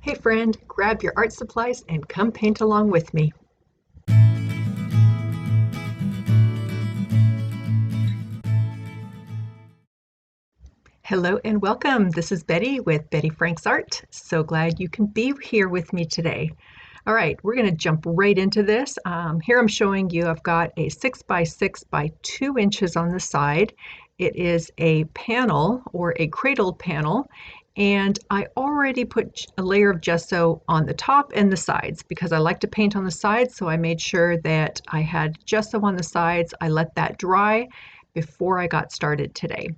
Hey friend, grab your art supplies and come paint along with me. Hello and welcome. This is Betty with Betty Franks Art. So glad you can be here with me today. All right, we're going to jump right into this. Here I'm showing you I've got a 6 by 6 by 2 inches on the side. It is a panel or a cradled panel, and I already put a layer of gesso on the top and the sides because I like to paint on the sides, so I made sure that I had gesso on the sides. I let that dry before I got started today.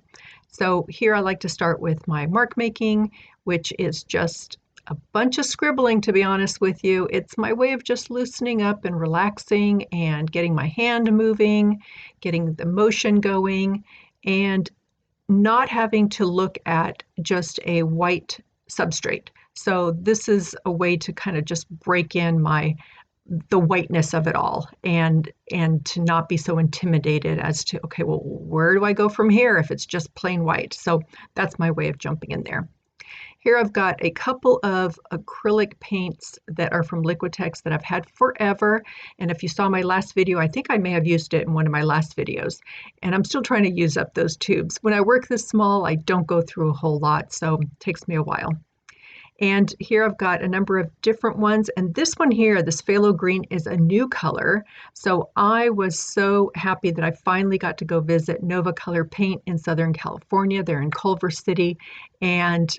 So here I like to start with my mark making, which is just a bunch of scribbling, to be honest with you. It's my way of just loosening up and relaxing and getting my hand moving, getting the motion going, and not having to look at just a white substrate. So this is a way to kind of just break in the whiteness of it all and to not be so intimidated as to, okay, well, where do I go from here if it's just plain white? So that's my way of jumping in there. Here I've got a couple of acrylic paints that are from Liquitex that I've had forever. And if you saw my last video, I think I may have used it in one of my last videos. And I'm still trying to use up those tubes. When I work this small, I don't go through a whole lot, so it takes me a while. And here I've got a number of different ones. And this one here, this phthalo green, is a new color. So I was so happy that I finally got to go visit Nova Color Paint in Southern California. They're in Culver City. And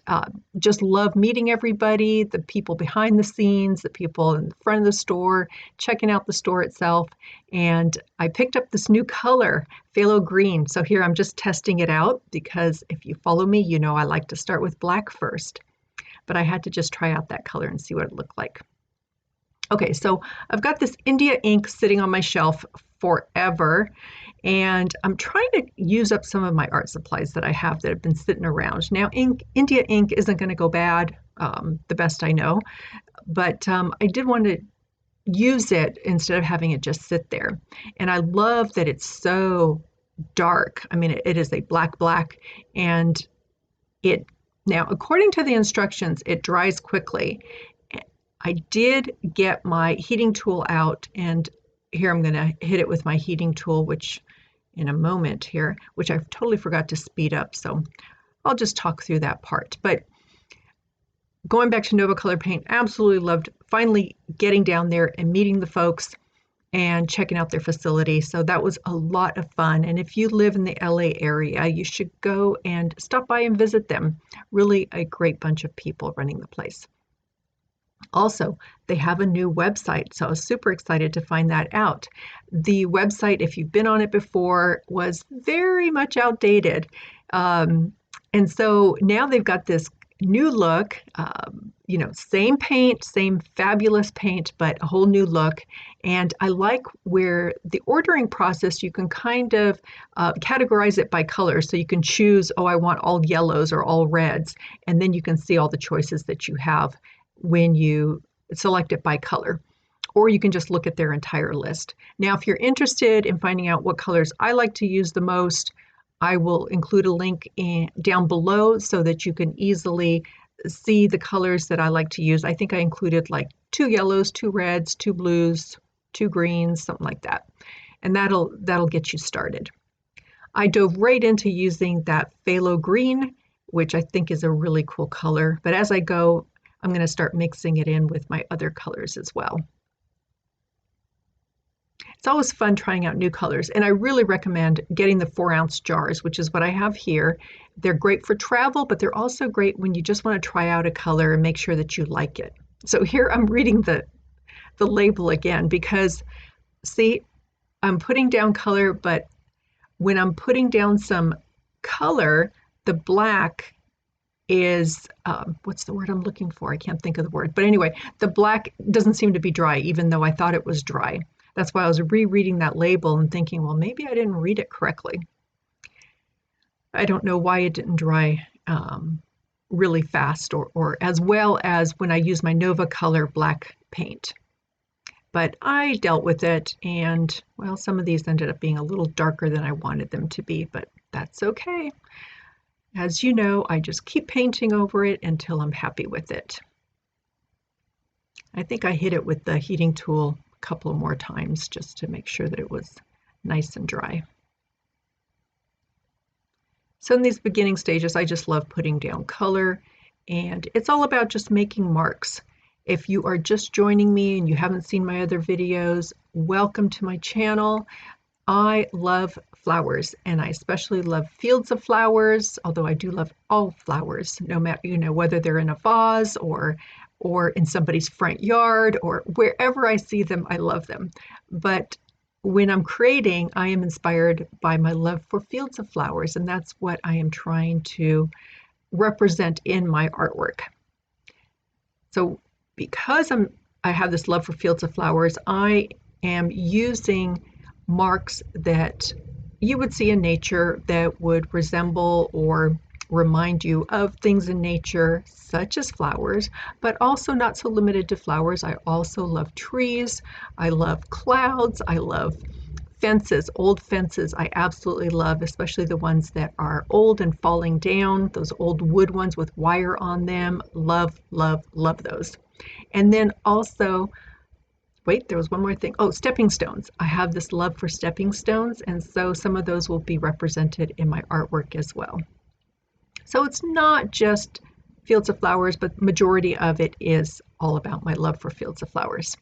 just love meeting everybody, the people behind the scenes, the people in the front of the store, checking out the store itself. And I picked up this new color, phthalo green. So here I'm just testing it out because if you follow me, you know I like to start with black first. But I had to just try out that color and see what it looked like. Okay, so I've got this India ink sitting on my shelf forever, and I'm trying to use up some of my art supplies that I have that have been sitting around. Now, India ink isn't going to go bad, the best I know, but I did want to use it instead of having it just sit there. And I love that it's so dark. I mean, it is a black, and now, according to the instructions, it dries quickly. I did get my heating tool out, and here I'm going to hit it with my heating tool, which in a moment here, which I totally forgot to speed up. So I'll just talk through that part. But going back to Nova Color Paint, absolutely loved finally getting down there and meeting the folks and checking out their facility. So that was a lot of fun. And if you live in the LA area, you should go and stop by and visit them. Really a great bunch of people running the place. Also, they have a new website, so I was super excited to find that out. The website, if you've been on it before, was very much outdated. And so now they've got this new look, same paint, same fabulous paint, but a whole new look. And I like where the ordering process, you can kind of categorize it by color. So you can choose, oh, I want all yellows or all reds. And then you can see all the choices that you have when you select it by color. Or you can just look at their entire list. Now, if you're interested in finding out what colors I like to use the most, I will include a link down below so that you can easily see the colors that I like to use. I think I included like 2 yellows, 2 reds, 2 blues, 2 greens, something like that. And that'll get you started. I dove right into using that phthalo green, which I think is a really cool color. But as I go, I'm going to start mixing it in with my other colors as well. It's always fun trying out new colors, and I really recommend getting the 4-ounce jars, which is what I have here. They're great for travel, but they're also great when you just want to try out a color and make sure that you like it. So here I'm reading the label again because, see, I'm putting down color, but when I'm putting down some color, the black is, what's the word I'm looking for? I can't think of the word. But anyway, the black doesn't seem to be dry, even though I thought it was dry. That's why I was rereading that label and thinking, well, maybe I didn't read it correctly. I don't know why it didn't dry really fast or as well as when I use my Nova Color black paint. But I dealt with it, and well, some of these ended up being a little darker than I wanted them to be, but that's okay. As you know, I just keep painting over it until I'm happy with it. I think I hit it with the heating tool a couple of more times just to make sure that it was nice and dry. So in these beginning stages, I just love putting down color, and it's all about just making marks. If you are just joining me and you haven't seen my other videos, welcome to my channel. I love flowers, and I especially love fields of flowers, although I do love all flowers, no matter, whether they're in a vase or in somebody's front yard or wherever I see them, I love them. But when I'm creating, I am inspired by my love for fields of flowers, and that's what I am trying to represent in my artwork. So because I have this love for fields of flowers, I am using marks that you would see in nature that would resemble or remind you of things in nature, such as flowers, but also not so limited to flowers. I also love trees, I love clouds, I love fences, old fences I absolutely love, especially the ones that are old and falling down, those old wood ones with wire on them. Love, love, love those. And then also, wait, there was one more thing. Oh, stepping stones. I have this love for stepping stones, and so some of those will be represented in my artwork as well. So it's not just fields of flowers, but the majority of it is all about my love for fields of flowers.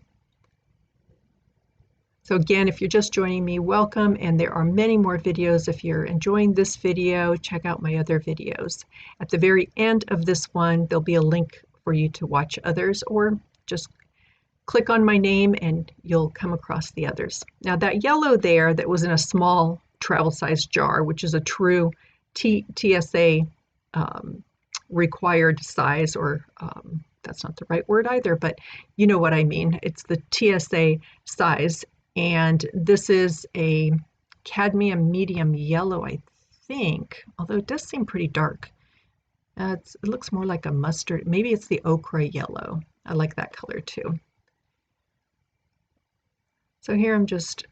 So again, if you're just joining me, welcome, and there are many more videos. If you're enjoying this video, check out my other videos. At the very end of this one, there'll be a link for you to watch others, or just click on my name and you'll come across the others. Now that yellow there that was in a small travel size jar, which is a true TSA required size, or that's not the right word either, but you know what I mean. It's the TSA size, and this is a cadmium medium yellow, I think, although it does seem pretty dark. It looks more like a mustard. Maybe it's the ochre yellow. I like that color too. So here I'm just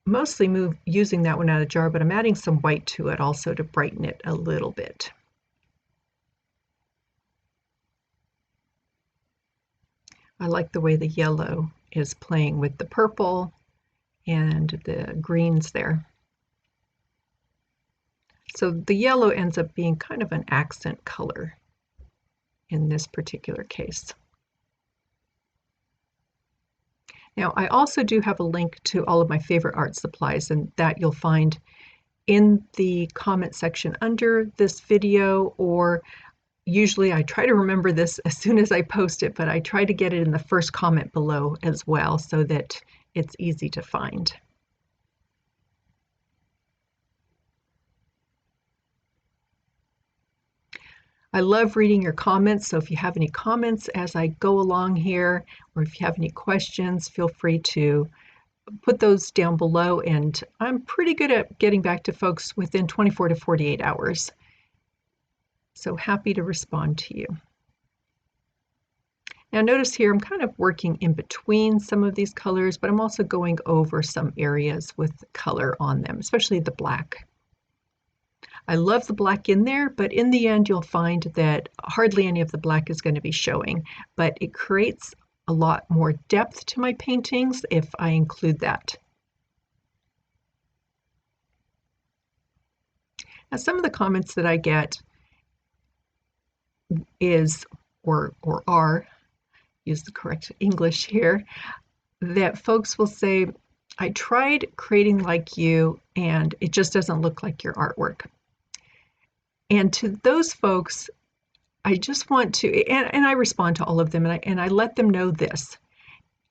mostly using that one out of the jar, but I'm adding some white to it also to brighten it a little bit. I like the way the yellow is playing with the purple and the greens there. So the yellow ends up being kind of an accent color in this particular case. Now, I also do have a link to all of my favorite art supplies, and that you'll find in the comment section under this video, or usually I try to remember this as soon as I post it, but I try to get it in the first comment below as well so that it's easy to find. I love reading your comments, so if you have any comments as I go along here, or if you have any questions, feel free to put those down below, and I'm pretty good at getting back to folks within 24 to 48 hours. So happy to respond to you. Now notice here I'm kind of working in between some of these colors, but I'm also going over some areas with color on them, especially the black. I love the black in there, but in the end you'll find that hardly any of the black is going to be showing, but it creates a lot more depth to my paintings if I include that. Now some of the comments that I get is, or are, use the correct English here, that folks will say, I tried creating like you and it just doesn't look like your artwork. And to those folks, I just want to, and I respond to all of them, and I let them know this.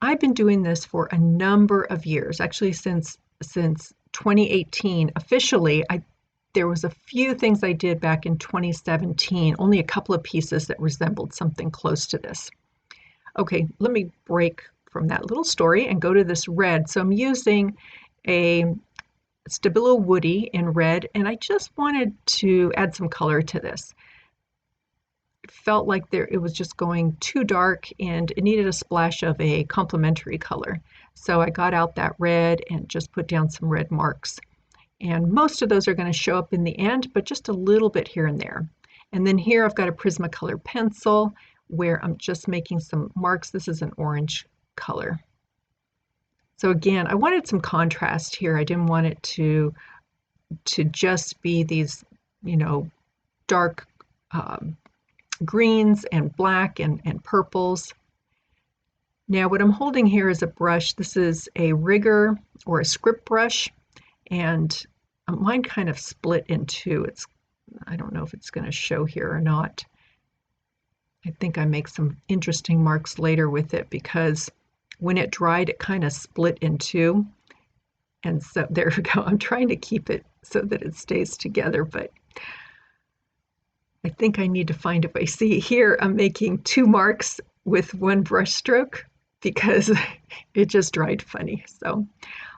I've been doing this for a number of years, actually since 2018. Officially, there was a few things I did back in 2017, only a couple of pieces that resembled something close to this. Okay, let me break from that little story and go to this red. So I'm using a Stabilo Woody in red, and I just wanted to add some color to this. It felt like it was just going too dark and it needed a splash of a complementary color. So I got out that red and just put down some red marks. And most of those are going to show up in the end, but just a little bit here and there. And then here I've got a Prismacolor pencil where I'm just making some marks. This is an orange color. So again, I wanted some contrast here. I didn't want it to just be these, dark greens and black and purples. Now what I'm holding here is a brush. This is a rigger or a script brush, and mine kind of split in two. I don't know if it's going to show here or not. I think I make some interesting marks later with it because when it dried, it kind of split in two. And so there we go. I'm trying to keep it so that it stays together, but I think I need to find a way. See, here I'm making two marks with one brush stroke because it just dried funny. So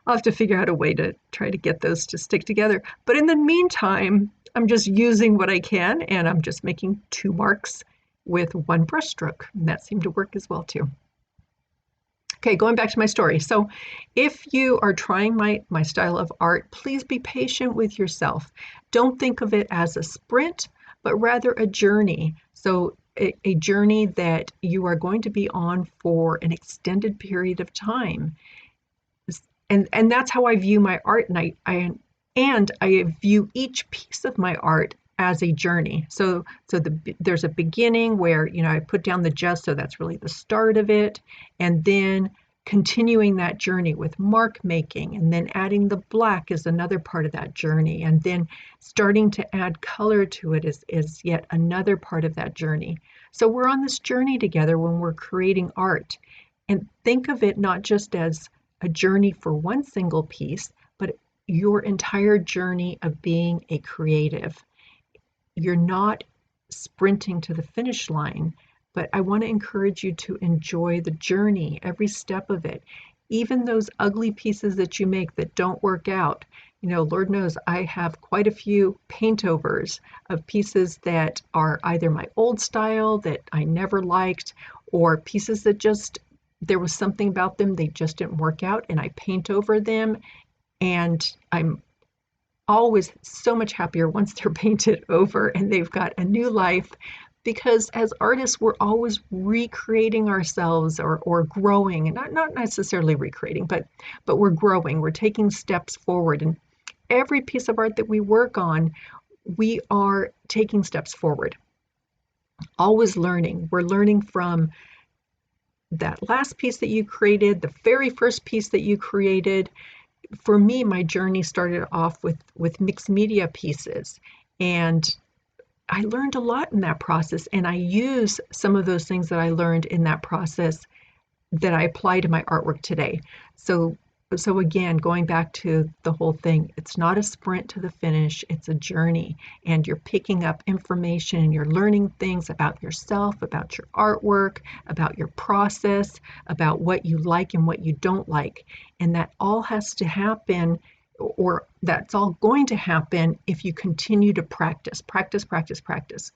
I'll have to figure out a way to try to get those to stick together. But in the meantime, I'm just using what I can, and I'm just making two marks with one brush stroke. And that seemed to work as well too. Okay, going back to my story. So if you are trying my style of art, please be patient with yourself. Don't think of it as a sprint, but rather a journey. So a journey that you are going to be on for an extended period of time. And that's how I view my art, and I view each piece of my art as a journey. So there's a beginning where I put down the gesso, that's really the start of it, and then continuing that journey with mark making, and then adding the black is another part of that journey, and then starting to add color to it is yet another part of that journey. So we're on this journey together when we're creating art, and think of it not just as a journey for one single piece, but your entire journey of being a creative. You're not sprinting to the finish line, but I want to encourage you to enjoy the journey, every step of it. Even those ugly pieces that you make that don't work out. Lord knows I have quite a few paintovers of pieces that are either my old style that I never liked, or pieces that just, there was something about them, they just didn't work out, and I paint over them, and I'm always so much happier once they're painted over and they've got a new life, because as artists we're always recreating ourselves or growing, and not necessarily recreating, but we're growing, we're taking steps forward. And every piece of art that we work on, we are taking steps forward, always learning. We're learning from that last piece that you created, the very first piece that you created. For me, my journey started off with mixed media pieces, and I learned a lot in that process, and I use some of those things that I learned in that process that I apply to my artwork today. So again, going back to the whole thing, it's not a sprint to the finish, it's a journey, and you're picking up information and you're learning things about yourself, about your artwork, about your process, about what you like and what you don't like. And that all has to happen, or that's all going to happen if you continue to practice, practice, practice, practice.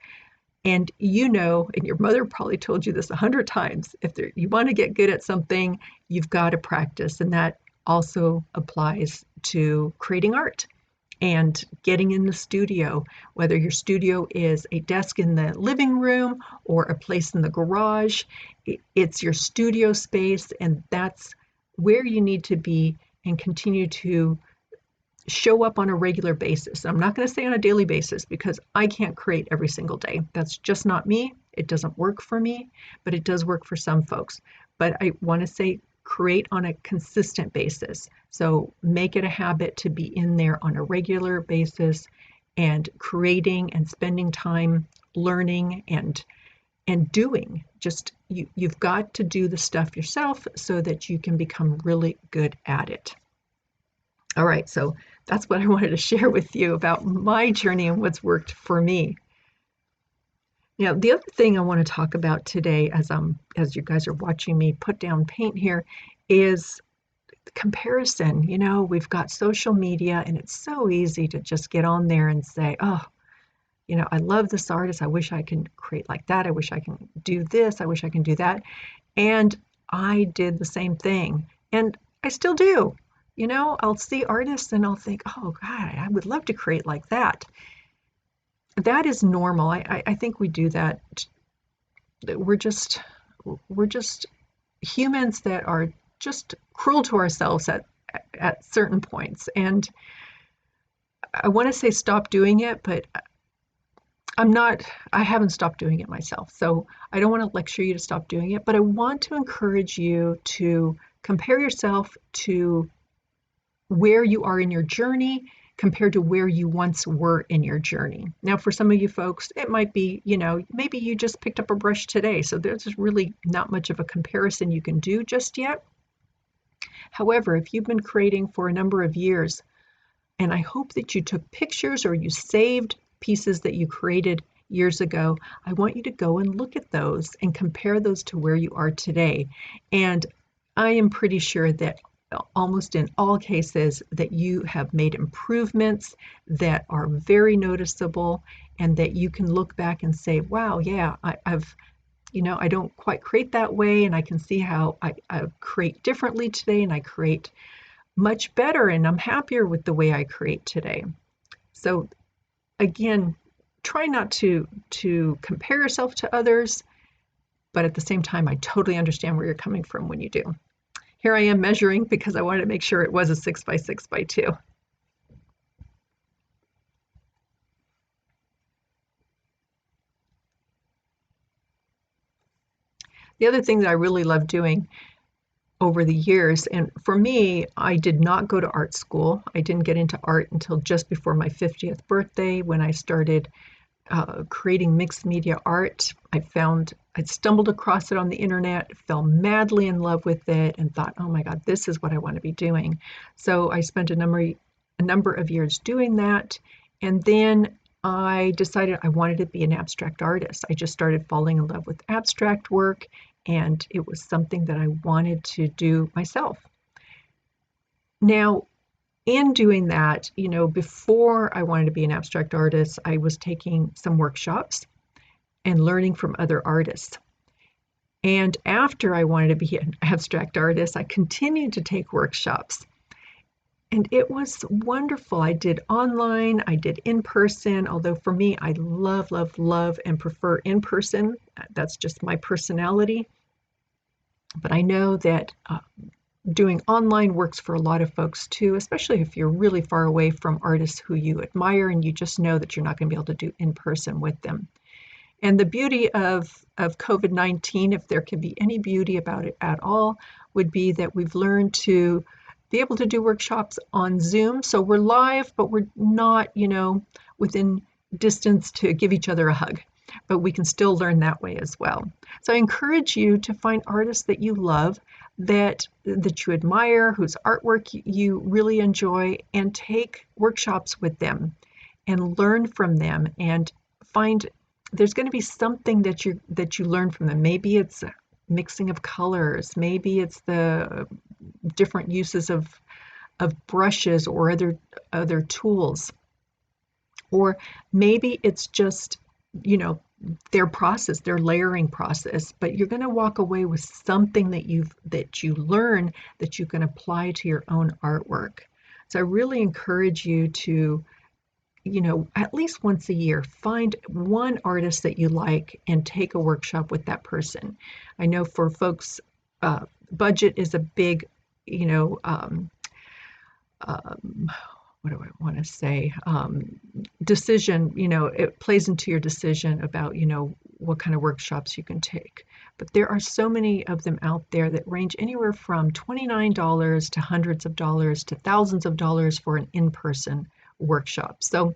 And and your mother probably told you this 100 times, if you want to get good at something, you've got to practice. And that also applies to creating art and getting in the studio, whether your studio is a desk in the living room or a place in the garage. It's your studio space, and that's where you need to be and continue to show up on a regular basis. I'm not going to say on a daily basis because I can't create every single day. That's just not me. It doesn't work for me, but it does work for some folks. But I want to say create on a consistent basis. So make it a habit to be in there on a regular basis and creating and spending time learning and doing. Just you've got to do the stuff yourself so that you can become really good at it. All right, so that's what I wanted to share with you about my journey and what's worked for me. Now, the other thing I want to talk about today, as you guys are watching me put down paint here, is comparison. We've got social media, and it's so easy to just get on there and say, oh, I love this artist. I wish I can create like that. I wish I can do this. I wish I can do that. And I did the same thing, and I still do. I'll see artists and I'll think, oh God, I would love to create like that. That is normal. I think we do that we're just we're just humans that are just cruel to ourselves at certain points. And I want to say stop doing it, but I'm not, I haven't stopped doing it myself. So I don't want to lecture you to stop doing it, but I want to encourage you to compare yourself to where you are in your journey compared to where you once were in your journey. Now, for some of you folks, it might be, maybe you just picked up a brush today. So there's really not much of a comparison you can do just yet. However, if you've been creating for a number of years, and I hope that you took pictures or you saved pieces that you created years ago, I want you to go and look at those and compare those to where you are today. And I am pretty sure that almost in all cases that you have made improvements that are very noticeable, and that you can look back and say, wow, yeah, I don't quite create that way, and I can see how I create differently today, and I create much better, and I'm happier with the way I create today. So again, try not to compare yourself to others, but at the same time, I totally understand where you're coming from when you do. Here I am measuring because I wanted to make sure it was a 6 by 6 by 2. The other thing that I really love doing over the years, and for me, I did not go to art school. I didn't get into art until just before my 50th birthday, when I started creating mixed media art. I stumbled across it on the internet, fell madly in love with it, and thought, oh my God, this is what I want to be doing. So I spent a number of years doing that. And then I decided I wanted to be an abstract artist. I just started falling in love with abstract work, and it was something that I wanted to do myself. Now, in doing that, before I wanted to be an abstract artist, I was taking some workshops and learning from other artists. And after I wanted to be an abstract artist, I continued to take workshops. And it was wonderful. I did online, I did in person, although for me, I love, love, love and prefer in person. That's just my personality. But I know that doing online works for a lot of folks too, especially if you're really far away from artists who you admire and you just know that you're not going to be able to do in person with them. And the beauty of COVID-19, if there can be any beauty about it at all, would be that we've learned to be able to do workshops on Zoom. So we're live, but we're not, within distance to give each other a hug, but we can still learn that way as well. So I encourage you to find artists that you love, that you admire, whose artwork you really enjoy, and take workshops with them and learn from them, and find there's going to be something that you learn from them. Maybe it's mixing of colors, maybe it's the different uses of brushes or other tools, or maybe it's just their process, their layering process, but you're going to walk away with something that you learn that you can apply to your own artwork. So I really encourage you to, at least once a year, find one artist that you like and take a workshop with that person. I know for folks, budget is a big, what do I want to say? Decision, it plays into your decision about, what kind of workshops you can take. But there are so many of them out there that range anywhere from $29 to hundreds of dollars to thousands of dollars for an in-person workshop. So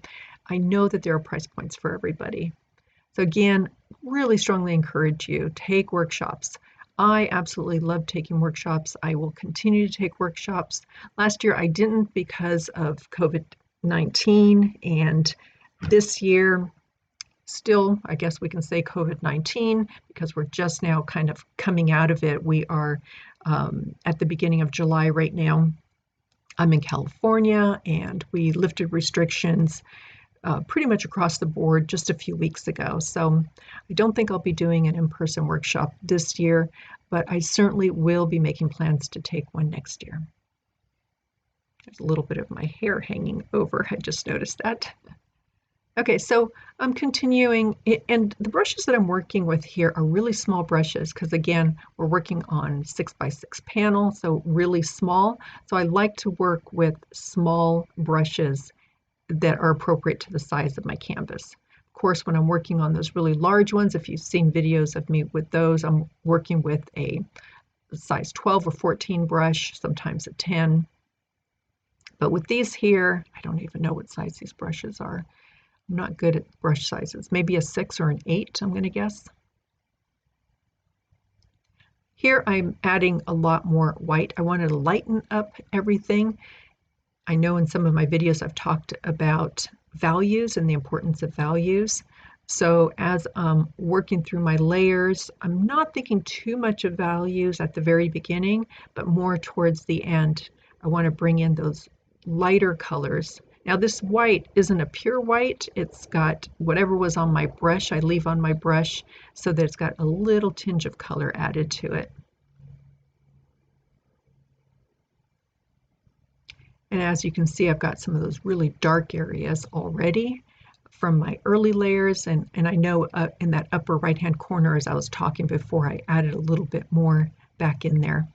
I know that there are price points for everybody. So again, really strongly encourage you, take workshops. I absolutely love taking workshops. I will continue to take workshops. Last year I didn't because of COVID-19, and this year still, I guess we can say COVID-19 because we're just now kind of coming out of it. We are at the beginning of July right now. I'm in California, and we lifted restrictions pretty much across the board just a few weeks ago. So I don't think I'll be doing an in-person workshop this year, but I certainly will be making plans to take one next year. There's a little bit of my hair hanging over. I just noticed that. Okay, so I'm continuing, and the brushes that I'm working with here are really small brushes because again, we're working on 6x6 panel, so really small. So I like to work with small brushes that are appropriate to the size of my canvas. Of course, when I'm working on those really large ones, if you've seen videos of me with those, I'm working with a size 12 or 14 brush, sometimes a 10. But with these here, I don't even know what size these brushes are. I'm not good at brush sizes. Maybe a 6 or an 8, I'm going to guess. Here I'm adding a lot more white. I wanted to lighten up everything. I know in some of my videos I've talked about values and the importance of values. So as I'm working through my layers, I'm not thinking too much of values at the very beginning, but more towards the end. I want to bring in those lighter colors. Now this white isn't a pure white, it's got whatever was on my brush, I leave on my brush so that it's got a little tinge of color added to it. And as you can see, I've got some of those really dark areas already from my early layers, and I know in that upper right hand corner as I was talking before, I added a little bit more back in there.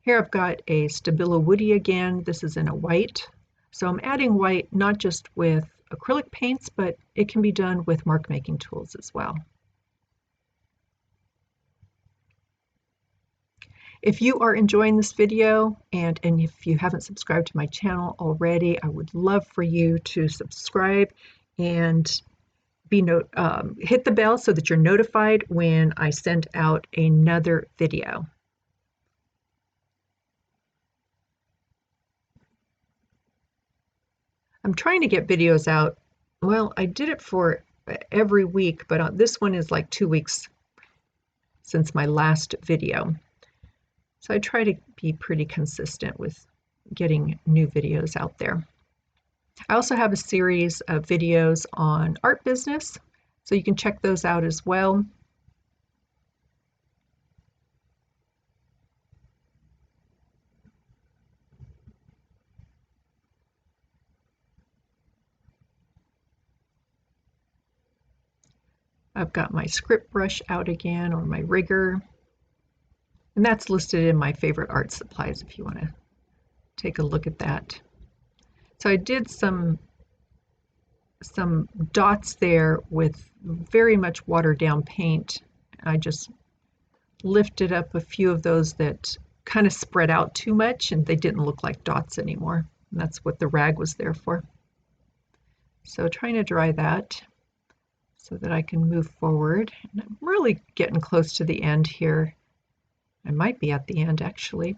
Here I've got a Stabilo Woody again. This is in a white. So I'm adding white not just with acrylic paints, but it can be done with mark making tools as well. If you are enjoying this video and if you haven't subscribed to my channel already, I would love for you to subscribe and hit the bell so that you're notified when I send out another video. I'm trying to get videos out. Well, I did it for every week, but this one is like 2 weeks since my last video. So I try to be pretty consistent with getting new videos out there. I also have a series of videos on art business, so you can check those out as well. I've got my script brush out again, or my rigger, and that's listed in my favorite art supplies if you want to take a look at that. So I did some dots there with very much watered down paint. I just lifted up a few of those that kind of spread out too much and they didn't look like dots anymore. And that's what the rag was there for. So trying to dry that so that I can move forward. And I'm really getting close to the end here. I might be at the end actually.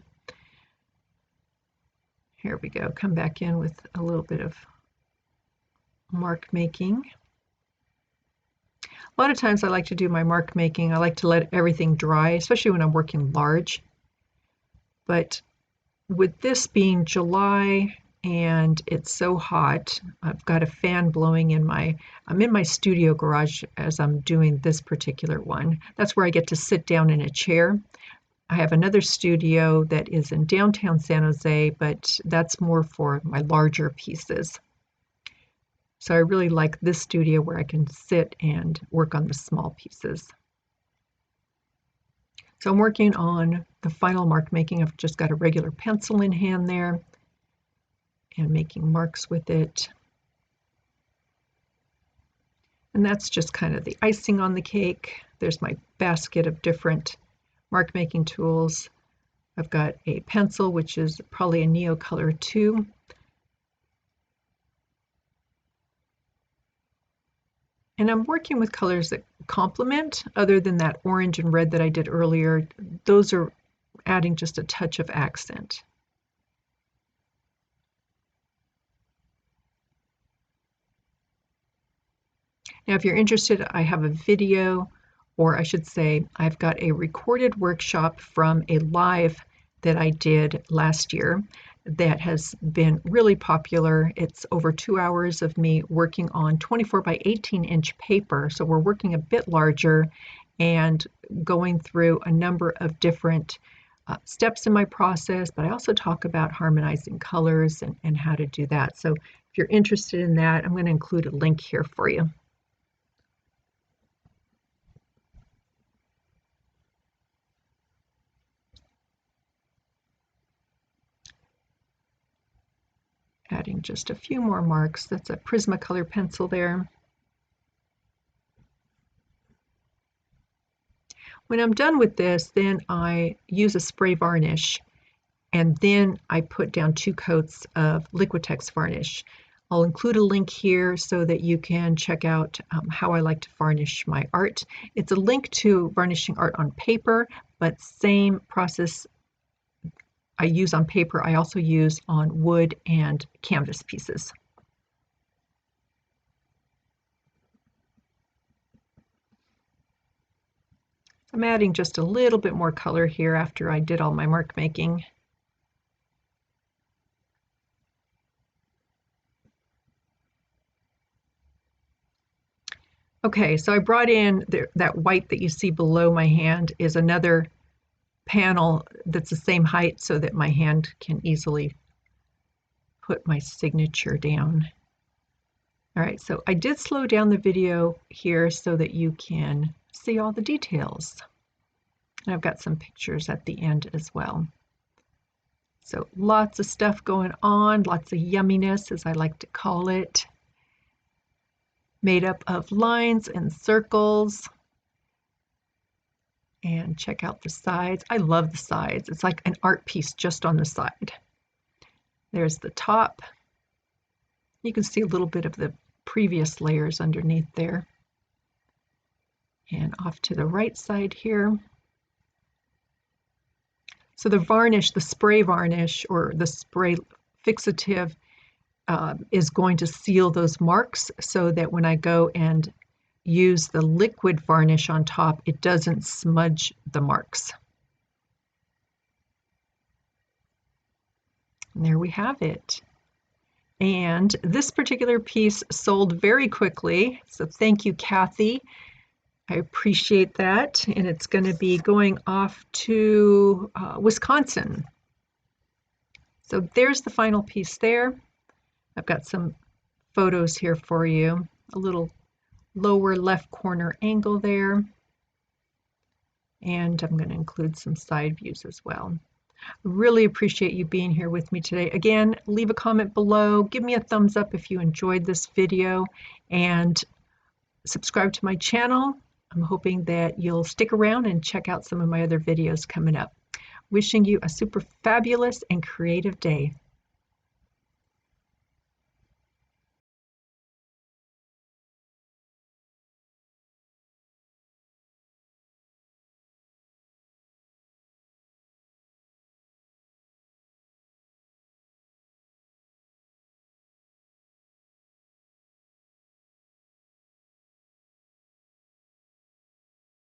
Here we go. Come back in with a little bit of mark making. A lot of times I like to do my mark making. I like to let everything dry, especially when I'm working large. But with this being July and it's so hot, I've got a fan blowing in I'm in my studio garage as I'm doing this particular one. That's where I get to sit down in a chair. I have another studio that is in downtown San Jose, but that's more for my larger pieces. So I really like this studio where I can sit and work on the small pieces. So I'm working on the final mark making. I've just got a regular pencil in hand there and making marks with it. And that's just kind of the icing on the cake. There's my basket of different mark making tools. I've got a pencil, which is probably a Neo Color 2. And I'm working with colors that complement, other than that orange and red that I did earlier. Those are adding just a touch of accent. Now, if you're interested, I have a video, or I should say, I've got a recorded workshop from a live that I did last year that has been really popular. It's over 2 hours of me working on 24 by 18 inch paper. So we're working a bit larger and going through a number of different steps in my process, but I also talk about harmonizing colors and how to do that. So If you're interested in that, I'm going to include a link here for you. Adding just a few more marks. That's a Prismacolor pencil there. When I'm done with this, then I use a spray varnish, and then I put down 2 coats of Liquitex varnish. I'll include a link here so that you can check out how I like to varnish my art. It's a link to varnishing art on paper, but same process I use on paper, I also use on wood and canvas pieces. I'm adding just a little bit more color here after I did all my mark making. Okay, so I brought in that white that you see below my hand is another panel that's the same height so that my hand can easily put my signature down. All right, so I did slow down the video here so that you can see all the details. And I've got some pictures at the end as well. So lots of stuff going on, lots of yumminess, as I like to call it. Made up of lines and circles. And check out the sides. I love the sides. It's like an art piece just on the side. There's the top. You can see a little bit of the previous layers underneath there. And off to the right side here. So the varnish, the spray varnish or the spray fixative is going to seal those marks so that when I go and use the liquid varnish on top, it doesn't smudge the marks. And there we have it. And this particular piece sold very quickly, so thank you, Kathy. I appreciate that. And it's going to be going off to Wisconsin. So there's the final piece there. I've got some photos here for you. A little lower left corner angle there. And I'm going to include some side views as well. Really appreciate you being here with me today. Again, leave a comment below. Give me a thumbs up if you enjoyed this video. And subscribe to my channel. I'm hoping that you'll stick around and check out some of my other videos coming up. Wishing you a super fabulous and creative day.